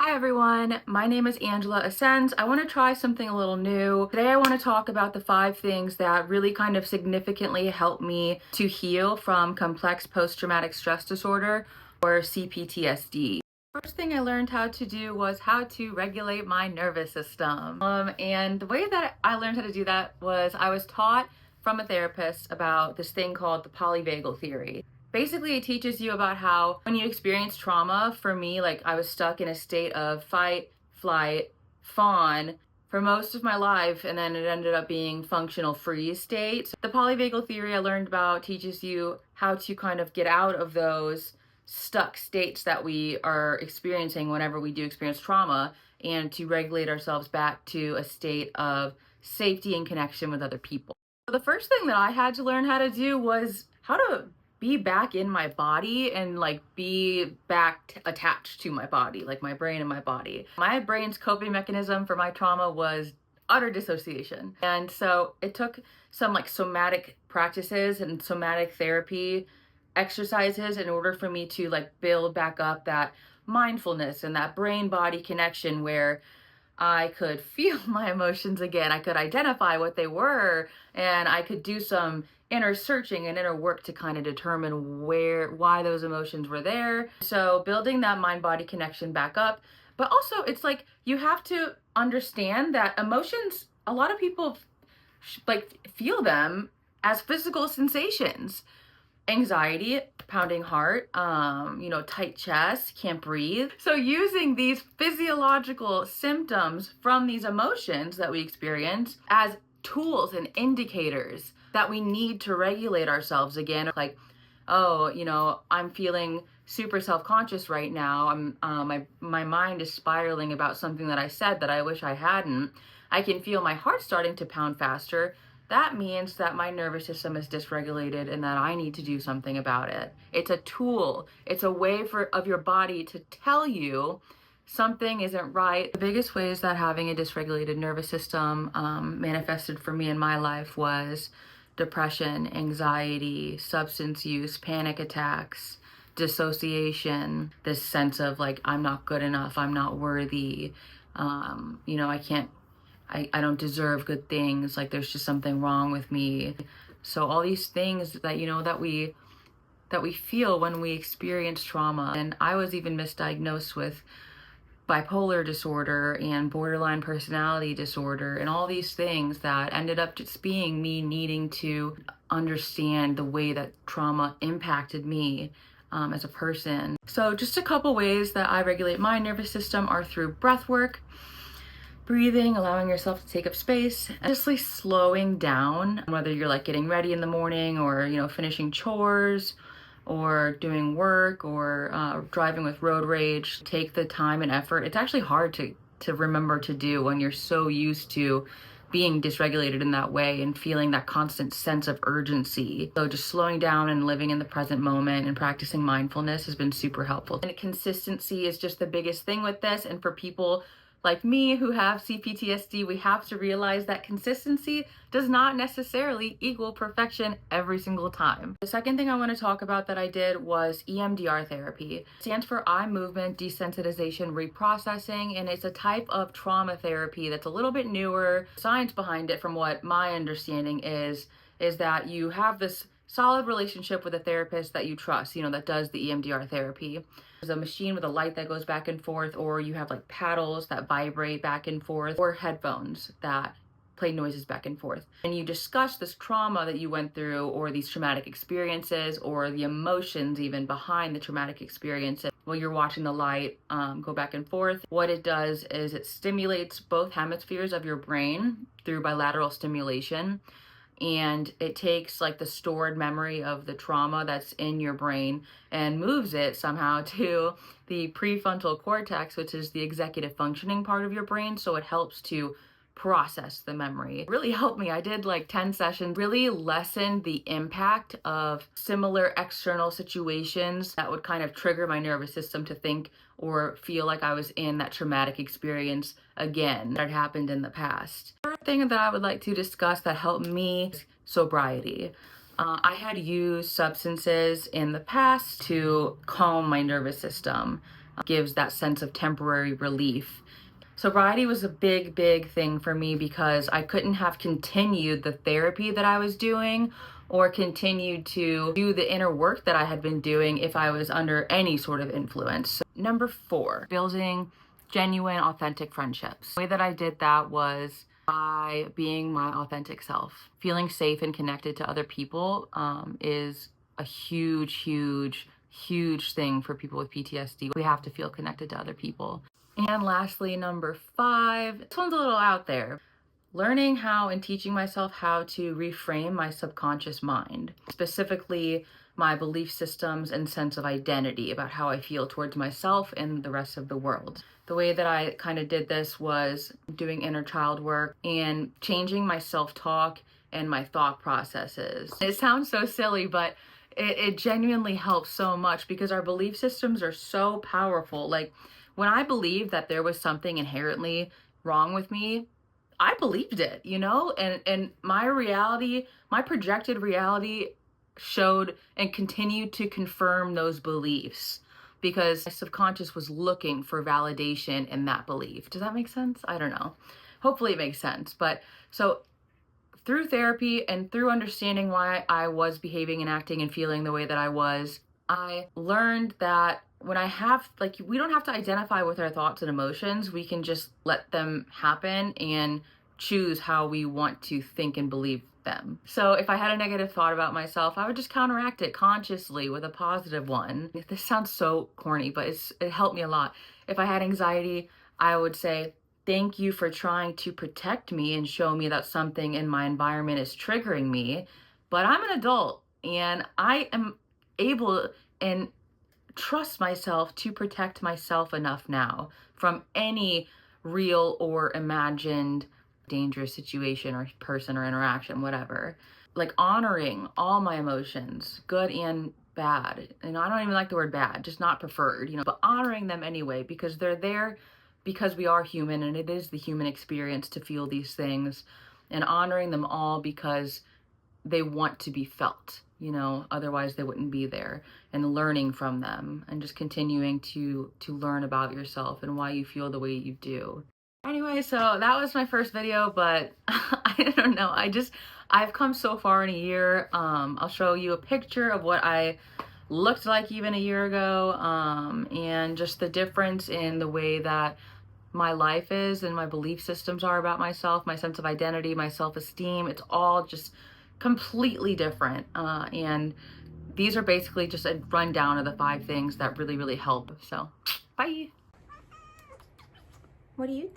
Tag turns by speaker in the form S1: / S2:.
S1: Hi everyone, my name is Angela Ascends. I want to try something a little new. Today I want to talk about the 5 things that really kind of significantly help me to heal from complex post-traumatic stress disorder, or C-PTSD. First thing I learned how to do was how to regulate my nervous system. And the way that I learned how to do that was I was taught from a therapist about this thing called the polyvagal theory. Basically, it teaches you about how when you experience trauma, for me, like I was stuck in a state of fight, flight, fawn for most of my life, and then it ended up being functional freeze state. The polyvagal theory I learned about teaches you how to kind of get out of those stuck states that we are experiencing whenever we do experience trauma, and to regulate ourselves back to a state of safety and connection with other people. The first thing that I had to learn how to do was how to be back in my body and like be back attached to my body, like my brain and my body. My brain's coping mechanism for my trauma was utter dissociation. And so it took some like somatic practices and somatic therapy exercises in order for me to like build back up that mindfulness and that brain body connection where I could feel my emotions again. I could identify what they were, and I could do some inner searching and inner work to kind of determine why those emotions were there. So building that mind body connection back up. But also, it's like you have to understand that emotions, a lot of people like feel them as physical sensations. Anxiety, pounding heart, tight chest, can't breathe. So using these physiological symptoms from these emotions that we experience as tools and indicators that we need to regulate ourselves again. Like, oh, I'm feeling super self-conscious right now. My mind is spiraling about something that I said that I wish I hadn't. I can feel my heart starting to pound faster. That means that my nervous system is dysregulated and that I need to do something about it. It's a tool. It's a way of your body to tell you something isn't right. The biggest ways that having a dysregulated nervous system manifested for me in my life was depression, anxiety, substance use, panic attacks, dissociation, this sense of like, I'm not good enough, I'm not worthy, I can't I don't deserve good things, like there's just something wrong with me. So all these things that that we feel when we experience trauma. And I was even misdiagnosed with bipolar disorder and borderline personality disorder and all these things that ended up just being me needing to understand the way that trauma impacted me as a person. So just a couple ways that I regulate my nervous system are through breath work, breathing, allowing yourself to take up space, and just like slowing down, whether you're like getting ready in the morning or, finishing chores or doing work or driving with road rage. Take the time and effort. It's actually hard to remember to do when you're so used to being dysregulated in that way and feeling that constant sense of urgency. So just slowing down and living in the present moment and practicing mindfulness has been super helpful. And consistency is just the biggest thing with this. And for people like me who have C-PTSD, we have to realize that consistency does not necessarily equal perfection every single time. The second thing I want to talk about that I did was EMDR therapy. It stands for eye movement desensitization reprocessing, and it's a type of trauma therapy that's a little bit newer. The science behind it, from what my understanding is that you have this solid relationship with a therapist that you trust, that does the EMDR therapy. There's a machine with a light that goes back and forth, or you have like paddles that vibrate back and forth, or headphones that play noises back and forth. And you discuss this trauma that you went through, or these traumatic experiences, or the emotions even behind the traumatic experiences while you're watching the light go back and forth. What it does is it stimulates both hemispheres of your brain through bilateral stimulation. And it takes like the stored memory of the trauma that's in your brain and moves it somehow to the prefrontal cortex, which is the executive functioning part of your brain. So it helps to process the memory. It really helped me. I did like 10 sessions, really lessened the impact of similar external situations that would kind of trigger my nervous system to think or feel like I was in that traumatic experience again that had happened in the past. The third thing that I would like to discuss that helped me is sobriety. I had used substances in the past to calm my nervous system. gives that sense of temporary relief. Sobriety was a big thing for me because I couldn't have continued the therapy that I was doing or continued to do the inner work that I had been doing if I was under any sort of influence. So, number 4, building genuine, authentic friendships. The way that I did that was by being my authentic self. Feeling safe and connected to other people is a huge thing for people with PTSD. We have to feel connected to other people. And lastly, number 5, this one's a little out there. Learning how and teaching myself how to reframe my subconscious mind, specifically my belief systems and sense of identity about how I feel towards myself and the rest of the world. The way that I kind of did this was doing inner child work and changing my self-talk and my thought processes. It sounds so silly, but it genuinely helps so much because our belief systems are so powerful. Like, when I believed that there was something inherently wrong with me, I believed it, and my reality, my projected reality showed and continued to confirm those beliefs because my subconscious was looking for validation in that belief. Does that make sense? I don't know. Hopefully it makes sense. But so through therapy and through understanding why I was behaving and acting and feeling the way that I was, I learned that when we don't have to identify with our thoughts and emotions. We can just let them happen and choose how we want to think and believe them. So if I had a negative thought about myself, I would just counteract it consciously with a positive one. This sounds so corny, but it helped me a lot. If I had anxiety, I would say, thank you for trying to protect me and show me that something in my environment is triggering me, but I'm an adult and I am able and trust myself to protect myself enough now from any real or imagined dangerous situation or person or interaction, whatever. Like honoring all my emotions, good and bad. And I don't even like the word bad, just not preferred, but honoring them anyway because they're there because we are human and it is the human experience to feel these things, and honoring them all because they want to be felt, otherwise they wouldn't be there, and learning from them and just continuing to learn about yourself and why you feel the way you do. Anyway, so that was my first video, but I don't know. I've come so far in a year. I'll show you a picture of what I looked like even a year ago, and just the difference in the way that my life is and my belief systems are about myself, my sense of identity, my self-esteem. It's all just completely different. And these are basically just a rundown of the 5 things that really help. So, bye. What do you think?